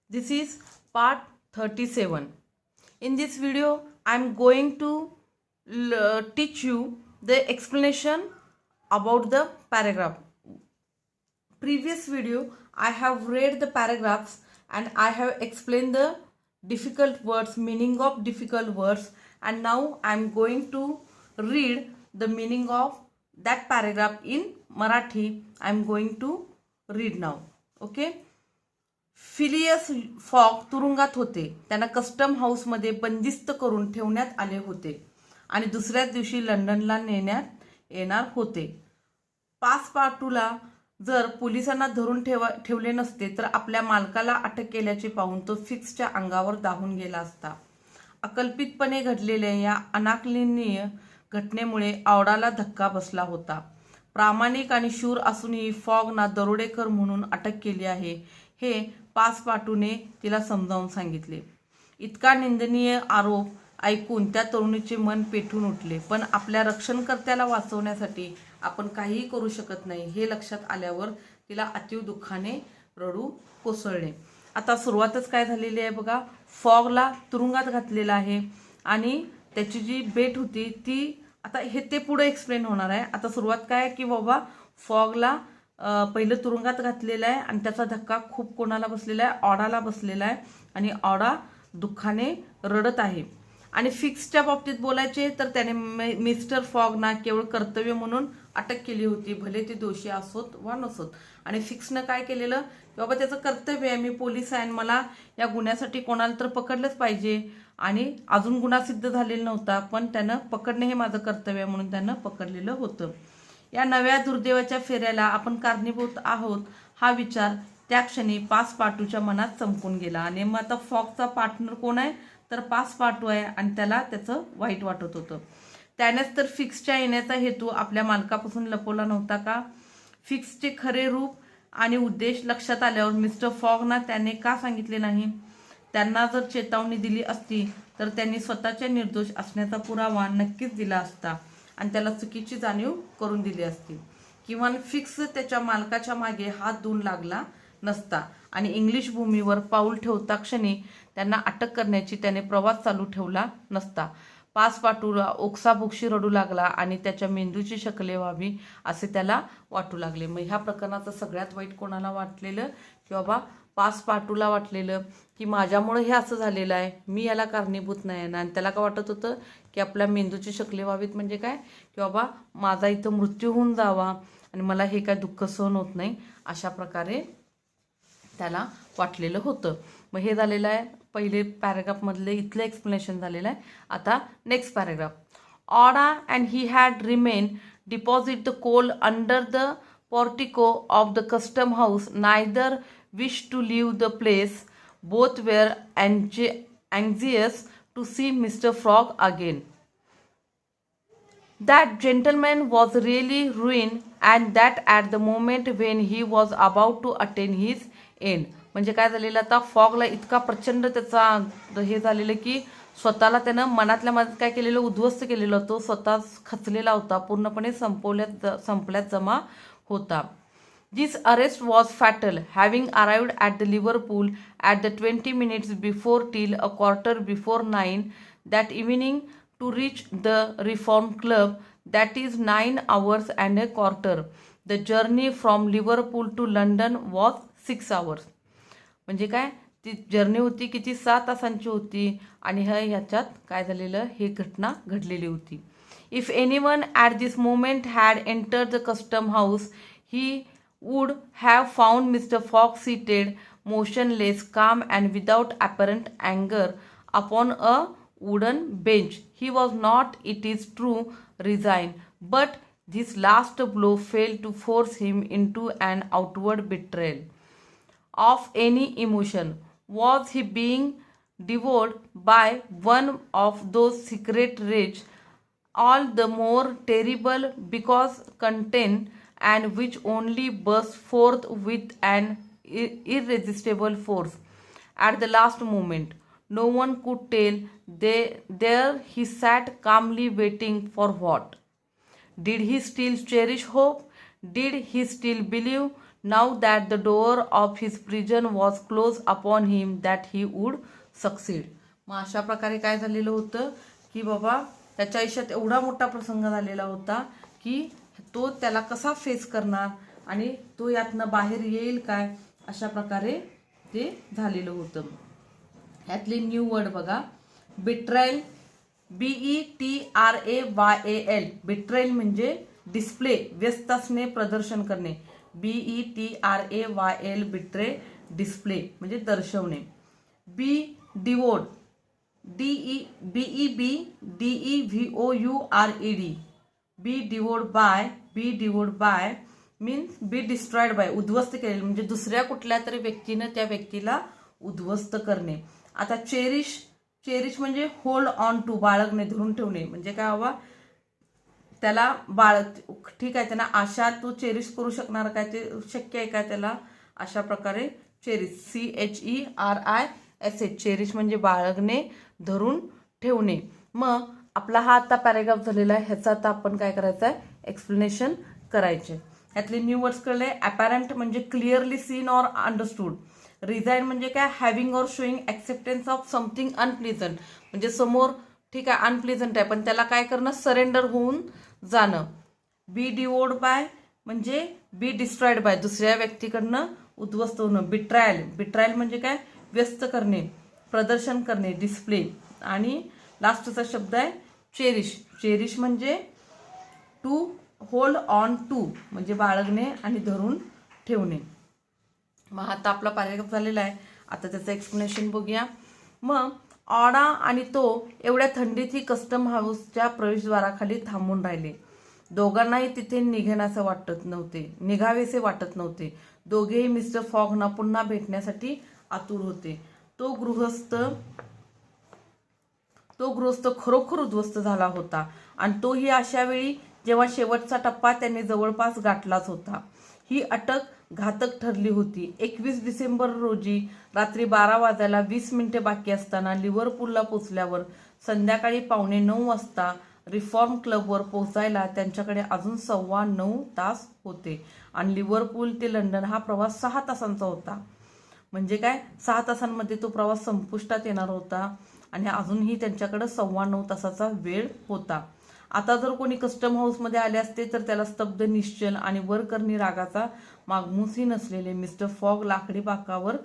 This is part 37. In this video, I am going to teach you the explanation about the paragraph. Previous video, I have read the paragraphs and I have explained the difficult words, meaning of difficult words, and now I am going to read the meaning of that paragraph in Marathi. I am going to read now. Okay. Phileas fog तुरुंगात होते. त्यांना custom हाऊसमध्ये बंदिस्त करून ठेवण्यात आले होते आणि दुसऱ्याच दिवशी लंडनला नेण्यात येणार होते. पासपार्टूला जर पोलिसांना धरून ठेवले नसते तर आपल्या मालकाला अटक केल्याचे पाहून तो फिक्सच्या अंगावर धावून गेला असता. अकल्पितपणे घडलेल्या या अनाकलनीय घटनेमुळे आवडाला धक्का बसला होता. प्रामाणिक आणि शूर असूनही फॉगना दरोडेखोर म्हणून अटक केली आहे हे पासपार्टूने तिला समजावून सांगितले. इतका निंदनीय आरोप ऐकून त्या तरुणीचे मन पेटून उठले. पण आपल्या रक्षणकर्त्याला वाचवण्यासाठी आपण काहीही करू शकत नाही हे लक्षात आल्यावर तिला अतीव दुःखाने रडू कोसळले. आता सुरुवातच काय झालेली आहे बघा. फॉगला तुरुंगात घातलेला आहे आणि त्याची जी बेट होती ती आता हे ते पुढे एक्सप्लेन होणार आहे. आता सुरुवात काय की बाबा फॉगला पहिलं तुरुंगात घातलेलं आहे आणि त्याचा धक्का खूप कोणाला बसलेला आहे, ऑडाला बसलेला आहे आणि ऑडा दुःखाने रडत आहे. आणि फिक्सच्या बाबतीत बोलायचे तर त्याने मिस्टर फॉगना केवळ कर्तव्य म्हणून अटक केली होती, भले ते दोषी असोत वा नसोत. आणि फिक्सनं काय केलेलं की बाबा त्याचं कर्तव्य आहे, मी पोलीस आहे, मला या गुन्ह्यासाठी कोणाला तर पकडलंच पाहिजे आणि अजून गुन्हा सिद्ध झालेला नव्हता पण त्यानं पकडणे हे माझं कर्तव्य आहे म्हणून त्यानं पकडलेलं होतं. या नव्या दुर्दैवाच्या फेऱ्याला आपण कारणीभूत आहोत हा विचार त्या क्षणी पासपार्टूच्या मनात चमकून गेला. आणि मग आता फॉगचा पार्टनर कोण आहे तर पासपार्टू आहे आणि त्याला त्याचं वाईट वाटत होतं. त्यानेच तर फिक्सच्या येण्याचा हेतू आपल्या मालकापासून लपवला नव्हता का. फिक्सचे खरे रूप आणि उद्देश लक्षात आल्यावर मिस्टर फॉगना त्याने का सांगितले नाही. त्यांना जर चेतावणी दिली असती तर त्यांनी स्वतःच्या निर्दोष असण्याचा पुरावा नक्कीच दिला असता आणि त्याला चुकीची जाणीव करून दिली असती. किंवा फिक्स त्याच्या मालकाच्या मागे हात धुवून लागला नसता आणि इंग्लिश भूमीवर पाऊल ठेवता क्षणी त्यांना अटक करण्याची त्याने प्रवास चालू ठेवला नसता. पासपार्टूला ओक्साबोक्शी रडू लागला आणि त्याच्या मेंदूची शकले व्हावी असे त्याला वाटू लागले. मग ह्या प्रकरणाचं सगळ्यात वाईट कोणाला वाटलेलं की बाबा पासपार्टूला वाटलेलं की माझ्यामुळे हे असं झालेलं आहे, मी याला कारणीभूत नाही. आणि त्याला काय वाटत होतं की आपल्या मेंदूची शकले व्हावीत म्हणजे काय की बाबा माझा इथं मृत्यू होऊन जावा आणि मला हे काय दुःख सहन होत नाही अशा प्रकारे त्याला वाटलेलं होतं. मग हे झालेलं आहे पहिले पॅराग्राफमधले इथलं एक्सप्लेनेशन झालेलं आहे. आता next paragraph. Auda and he had remain deposit the coal under the portico of the custom house. Neither wished to leave the place. Both were anxious to see Mr. Frog again. That gentleman was really ruined, and that at the moment when he was about to attain his end. म्हणजे काय झालेलं आता फॉगला इतका प्रचंड त्याचा हे झालेलं की स्वतःला त्यानं मनातल्या मनात काय केलेलं उद्ध्वस्त केलेलं होतं, स्वतः खचलेला होता, पूर्णपणे संपल्यात जमा होता. This arrest was fatal. Having arrived at the Liverpool at the 20 minutes before till a quarter before 9 that evening to reach the Reform Club, that is 9 hours and a quarter. The journey from Liverpool to London was 6 hours. म्हणजे काय ती journey होती किती 6 तासांची होती आणि ह्याच्यात काय झालेलं हे घटना घडलेली होती. If anyone at this moment had entered the custom house, he would have found Mr. Fogg seated, motionless, calm, and without apparent anger, upon a wooden bench. He was not, it is true, resigned, but this last blow failed to force him into an outward betrayal of any emotion. Was he being devoured by one of those secret rage, all the more terrible because contained, and which only burst forth with an irresistible force at the last moment? No one could tell. There he sat calmly waiting for what? Did he still cherish hope? Did he still believe? Now that the door of his prison was close upon him that he would succeed. मग अशा प्रकारे काय झालेलं होतं की बाबा त्याच्या आयुष्यात एवढा मोठा प्रसंग झालेला होता की तो त्याला कसा फेस करणार आणि तो यातनं बाहेर येईल काय, अशा प्रकारे ते झालेलं होतं. यातले न्यू वर्ड बघा. बिट्रायल, BETRAYAL. बिट्रायल म्हणजे डिस्प्ले, व्यस्त असणे, प्रदर्शन करणे. BETRAYL, बिट्रे, डिस्प्ले म्हणजे दर्शवणे. बी डिवोड, DEBDEVOURED. बी डिवोड by means be destroyed by, उद्ध्वस्त केलेले म्हणजे दुसऱ्या कुठल्या तरी व्यक्तीनं त्या व्यक्तीला उद्ध्वस्त करणे. आता चेरिश म्हणजे होल्ड ऑन टू, बाळगणे, धरून ठेवणे. म्हणजे काय बाबा त्याला ठीक आहे, त्यांना आशा तो चेरिश करू शकणार काय, ते शक्य आहे का त्याला, अशा प्रकारे चेरिश, CHERISH, चेरिश म्हणजे बाळगणे, धरून ठेवणे. मग आपला हा आता पॅरेग्राफ झालेला आहे, ह्याचा आता आपण काय करायचं आहे, एक्सप्लेनेशन करायचे. यातले न्यू वर्ड्स कळले. अपॅरंट म्हणजे clearly seen or understood. Resign म्हणजे काय, having or showing acceptance of something unpleasant, म्हणजे समोर ठीक आहे अनप्लिजंट आहे पण त्याला काय करणं, सरेंडर होऊन जाणं. बी डिवोर्ड बाय म्हणजे बी डिस्ट्रॉयड बाय, दुसऱ्या व्यक्तीकडनं उद्ध्वस्त होणं. बिट्रायल म्हणजे काय, व्यस्त करणे, प्रदर्शन करणे, डिस्प्ले. आणि लास्टचा शब्द आहे चेरिश म्हणजे टू होल्ड ऑन टू म्हणजे बाळगणे आणि धरून ठेवणे. मग आता आपला पॅरेग्राफ झालेला आहे, आता त्याचं एक्सप्लेनेशन बघूया. मग ऑडा आणि तो एवढ्या थंडीत ही कस्टम हाऊसच्या प्रवेशद्वाराखाली थांबून राहिले. दोघांनाही तिथे निघावेसे वाटत नव्हते. दोघेही मिस्टर फॉगना पुन्हा भेटण्यासाठी आतुर होते. तो गृहस्थ खरोखर उद्ध्वस्त झाला होता आणि तोही अशा वेळी जेव्हा शेवटचा टप्पा त्यांनी जवळपास गाठलाच होता. ही अटक घातक ठरली होती. 21 डिसेंबर रोजी रात्री 12 वाजायला 20 मिनिटे बाकी असताना लिव्हरपूलला पोहोचल्यावर संध्याकाळी 8:45 वाजता रिफॉर्म क्लबवर पोहोचायला त्यांच्याकडे अजून 9.25 तास होते आणि लिव्हरपूल ते लंडन हा प्रवास 6 तासांचा होता. म्हणजे काय, 6 तासांमध्ये तो प्रवास संपुष्टात येणार होता आणि अजूनही त्यांच्याकडे 9.25 तासाचा वेळ होता. आता जर कोणी कस्टम हाऊसमध्ये आले असते तर त्याला स्तब्ध, निश्चल आणि वरकरणी रागाचा मागमूसही नसलेले मिस्टर फॉग लाकडी बाकावर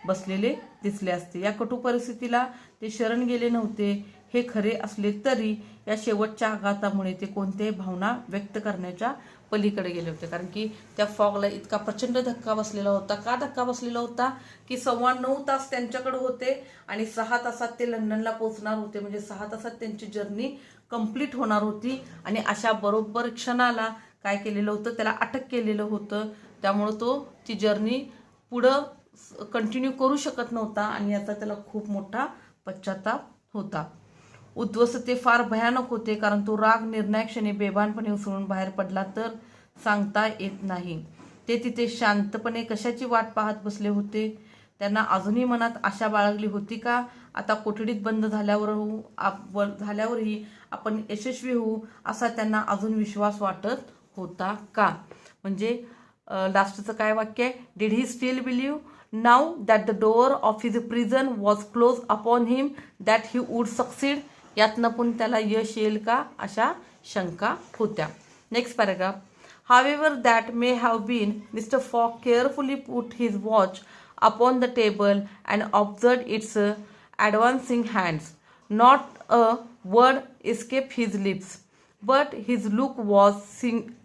बसलेले दिसले असते. या कटू परिस्थितीला ते शरण गेले नव्हते हे खरे असले तरी या शेवटच्या आघातामुळे ते कोणत्याही भावना व्यक्त करण्याच्या पलीकडे गेले होते. कारण की त्या फॉगला इतका प्रचंड धक्का बसलेला होता. का धक्का बसलेला होता की 9.25 तास त्यांच्याकडे होते आणि 6 तासात ते लंडनला पोहोचणार होते. म्हणजे 6 तासात त्यांची जर्नी कंप्लीट होणार होती आणि अशा बरोबर क्षणाला काय केलेलं होतं, त्याला अटक केलेलं होतं. त्यामुळं तो ती जर्नी पुढं कंटिन्यू करू शकत नव्हता आणि याचा त्याला खूप मोठा पश्चाताप होता. उद्ध्वस्त ते फार भयानक होते कारण तो राग निर्णायक क्षणी बेभानपणे उसळून बाहेर पडला तर सांगता येत नाही. ते तिथे शांतपणे कशाची वाट पाहत बसले होते. त्यांना अजूनही मनात आशा बाळगली होती का आता कोठडीत बंद झाल्यावरही आपण यशस्वी होऊ असा त्यांना अजून विश्वास वाटत होता का. म्हणजे लास्टचं काय वाक्य आहे, did he steel believe now that the door of his prison was close upon him that he would succeed. यातनं पण त्याला यश येईल का अशा शंका होत्या. Next paragraph. However that may have been, Mr. Fogg carefully put his watch upon the table and observed its advancing hands. Not a word escaped his lips, but his look was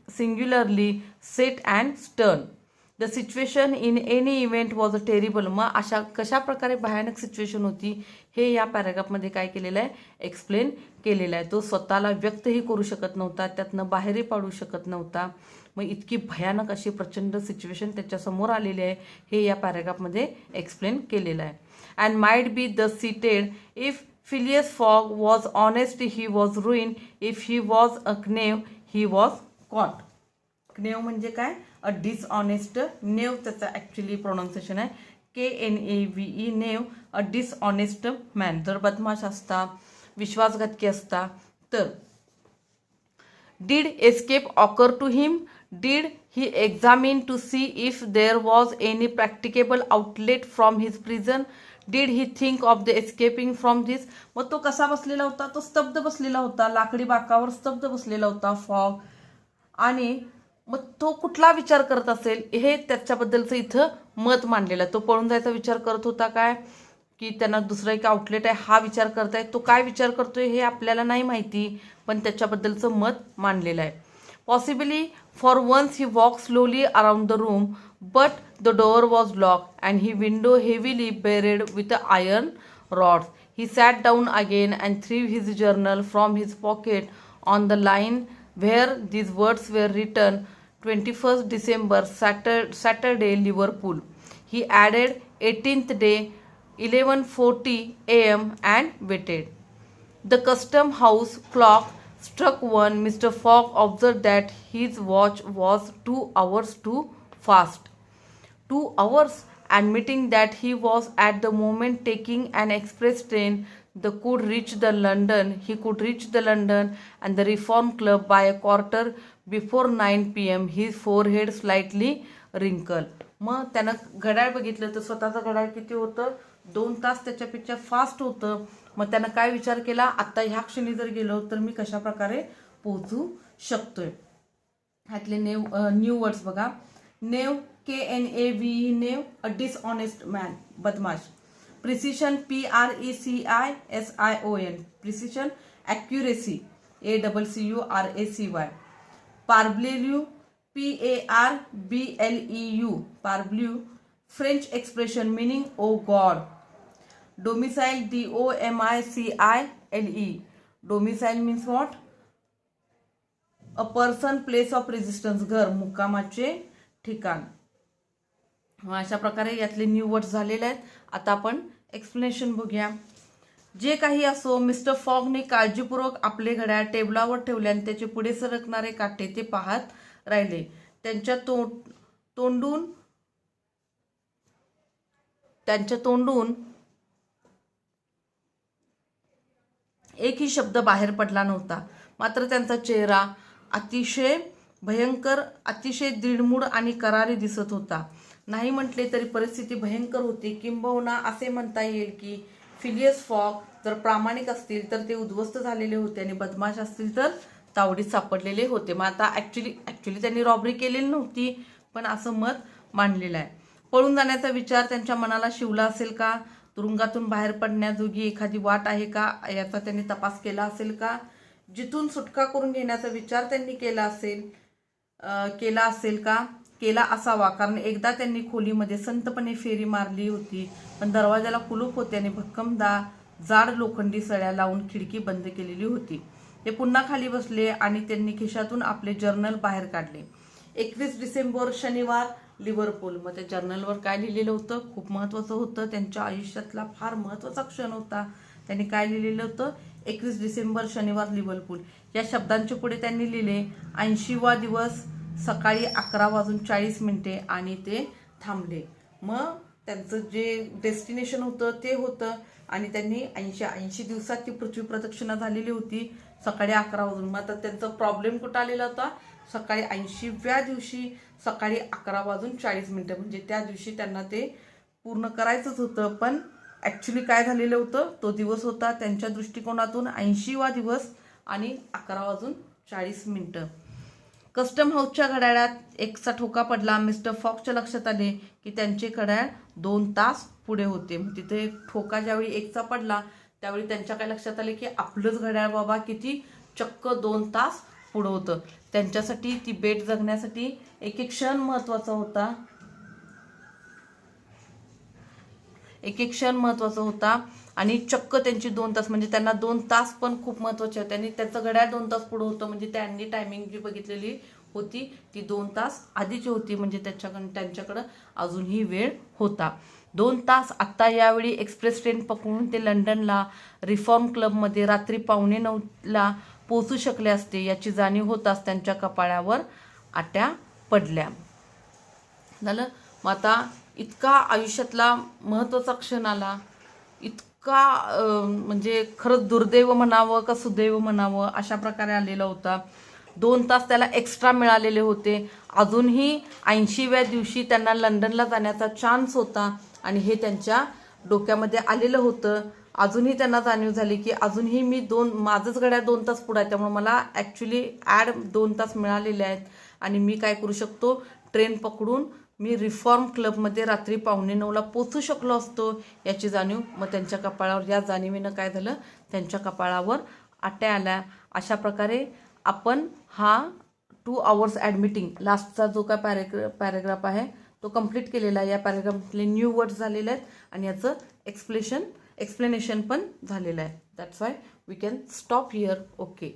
singularly set and stern. The situation in any event was terrible. मग अशा कशा प्रकारे भयानक situation होती हे या पॅराग्राफमध्ये काय केलेलं आहे, एक्सप्लेन केलेलं आहे. तो स्वतःला व्यक्तही करू शकत नव्हता, त्यातनं बाहेरही पाडू शकत नव्हता. मग इतकी भयानक अशी प्रचंड सिच्युएशन त्याच्यासमोर आलेली आहे हे या पॅराग्राफमध्ये एक्सप्लेन केलेलं आहे. And might be the seated if Phileas Fogg was honest he was ruin, if he was a knave he was caught. Knave म्हणजे काय, अ डिसऑनेस्ट. नेव त्याचं ॲक्च्युली प्रोनाऊन्सिएशन आहे KNAVE, knave, a dishonest man. जर बदमाश असता, विश्वासघातकी असता तर. Did escape occur to him, Did he examine to see if there was any practicable outlet from his prison? Did he think of the escaping from this? मग तो कसा बसलेला होता? तो स्तब्ध बसलेला होता, लाकडी बाकावर स्तब्ध बसलेला होता फॉग. आणि मग तो कुठला विचार करत असेल हे त्याच्याबद्दलचं इथं मत मांडलेलं आहे. तो पळून जायचा विचार करत होता काय, की त्यांना दुसरा एक आउटलेट आहे हा विचार करताय. तो काय विचार करतोय हे आपल्याला नाही माहिती, पण त्याच्याबद्दलचं मत मांडलेलं आहे. Possibly for once he walked slowly around the room, but the door was locked and his window heavily barred with iron rods. He sat down again and threw his journal from his pocket on the line where these words were written, 21st December, Saturday, Liverpool. He added 18th day, 11:40 a.m. and waited. The custom house clock struck one. Mr. Fogg observed that his watch was 2 hours too fast. 2 hours, admitting that he was at the moment taking an express train. He could reach the London and the Reform Club by a quarter before 9 p.m. His forehead slightly wrinkled. मग त्यानं घड्याळ बघितलं तर स्वतःचं घड्याळ किती होतं, 2 तास त्याच्यापेक्षा फास्ट होतं. मग त्यानं काय विचार केला, आता ह्या क्षणी जर गेलो तर मी कशा प्रकारे पोहोचू शकतोय. ह्यातले न्यू वर्ड्स बघा. Knave, KNAVE, knave, a dishonest man, बदमाश. Precision, PRECISION, precision. Accuracy, ACCURACY. Parbleu, PARBLEU, parbleu. French expression meaning oh God. Domicile, DOMICILE. Domicile means what? A person, place of residence, घर, मुक्कामाचे ठिकाण. अशा प्रकारे यातले new words झालेले आहेत. आता आपण एक्सप्लेनेशन बघूया. जे काही असो, मिस्टर फॉगने काळजीपूर्वक आपले घड्याळ टेबलावर ठेवले आणि त्याचे पुढे सरकणारे काटे ते पाहत राहिले. त्यांच्या तोंडून एकही शब्द बाहेर पडला नव्हता. मात्र त्यांचा चेहरा अतिशय भयंकर, अतिशय दृढमूळ आणि करारी दिसत होता. नाही म्हटले तरी परिस्थिती भयंकर होती. किंबहुना असे म्हणता येईल की फिलियस फॉग जर प्रामाणिक असतील तर ते उद्ध्वस्त झालेले होते आणि बदमाश असतील तर तावडीत सापडलेले होते. मग आता ॲक्च्युली त्यांनी रॉबरी केलेली नव्हती, पण असं मत मांडलेलं आहे. पळून जाण्याचा विचार त्यांच्या मनाला शिवला असेल का? तुरुंगातून बाहेर पडण्याजोगी एखादी वाट आहे का याचा त्यांनी तपास केला असेल का? जिथून सुटका करून घेण्याचा विचार त्यांनी केला असेल का? केला असावा, कारण एकदा त्यांनी खोलीमध्ये संतपणे फेरी मारली होती, पण दरवाजाला कुलूप होते आणि भक्कम जाड लोखंडी सळ्या लावून खिडकी बंद केलेली होती. ते पुन्हा खाली बसले आणि त्यांनी खिशातून आपले जर्नल बाहेर काढले. 21 डिसेंबर, शनिवार, लिव्हरपूल. मग त्या जर्नलवर काय लिहिलेलं होतं? खूप महत्त्वाचं होतं, त्यांच्या आयुष्यातला फार महत्त्वाचा क्षण होता. त्यांनी काय लिहिलेलं होतं? 21 डिसेंबर, शनिवार, लिव्हरपूल. या शब्दांच्या पुढे त्यांनी लिहिले 80वा दिवस, सकाळी 11:40 आणि ते थांबले. मग त्यांचं जे डेस्टिनेशन होतं ते होतं आणि त्यांनी 80 दिवसात ती पृथ्वी प्रदक्षिणा झालेली होती सकाळी 11 वाजून. मग आता त्यांचा प्रॉब्लेम कुठं आलेला होता? सकाळी 80व्या दिवशी सकाळी 11:40 म्हणजे त्या दिवशी त्यांना ते पूर्ण करायचंच होतं. पण ॲक्च्युली काय झालेलं होतं? तो दिवस होता त्यांच्या दृष्टिकोनातून 80वा दिवस आणि 11:40. कस्टम हाऊसच्या घड्याळात एकचा ठोका पडला. मिस्टर फॉक्सच्या लक्षात आले की त्यांचे घड्याळ 2 तास पुढे होते. तिथे ठोका ज्यावेळी एकचा पडला त्यावेळी त्यांच्या काय लक्षात आले की आपलंच घड्याळ बाबा किती चक्क 2 तास पुढं होतं. त्यांच्यासाठी ती बेट जगण्यासाठी एक एक क्षण महत्त्वाचा होता. आणि चक्क त्यांची 2 तास म्हणजे त्यांना 2 तास पण खूप महत्त्वाचे होते. आणि त्याचं घड्याळ 2 तास पुढं होतं म्हणजे त्यांनी टायमिंग जी बघितलेली होती ती 2 तास आधीची होती. म्हणजे त्यांच्याकडं अजूनही वेळ होता. 2 तास. आत्ता यावेळी एक्सप्रेस ट्रेन पकडून ते लंडनला रिफॉर्म क्लबमध्ये रात्री 8:45 पोहोचू शकले असते याची जाणीव होताच त्यांच्या कपाळावर आट्या पडल्या. झालं. मग आता इतका आयुष्यातला महत्त्वाचा क्षण आला, इतका म्हणजे खरंच दुर्दैव म्हणावं का सुदैव म्हणावं अशा प्रकारे आलेला होता. 2 तास त्याला एक्स्ट्रा मिळालेले होते. अजूनही 80व्या दिवशी त्यांना लंडनला जाण्याचा चान्स होता आणि हे त्यांच्या डोक्यामध्ये आलेलं होतं. अजूनही त्यांना जाणीव झाली की अजूनही मी माझंच घड्याळ 2 तास पुढे आहे, त्यामुळे मला ॲक्च्युली 2 तास मिळालेले आहेत आणि मी काय करू शकतो, ट्रेन पकडून मी रिफॉर्म क्लबमध्ये रात्री 8:45ला पोचू शकलो असतो याची जाणीव मग त्यांच्या कपाळावर, या जाणीवेनं काय झालं, त्यांच्या कपाळावर आट्या आल्या. अशा प्रकारे आपण हा 2 hours ॲडमिटिंग लास्टचा जो काय पॅरेग्राफ आहे तो कंप्लीट केलेला आहे. या पॅरेग्राफमधले न्यू वर्ड्स झालेले आहेत आणि याचं एक्सप्लेनेशन पण झालेलं आहे. That's why we can stop here. Okay.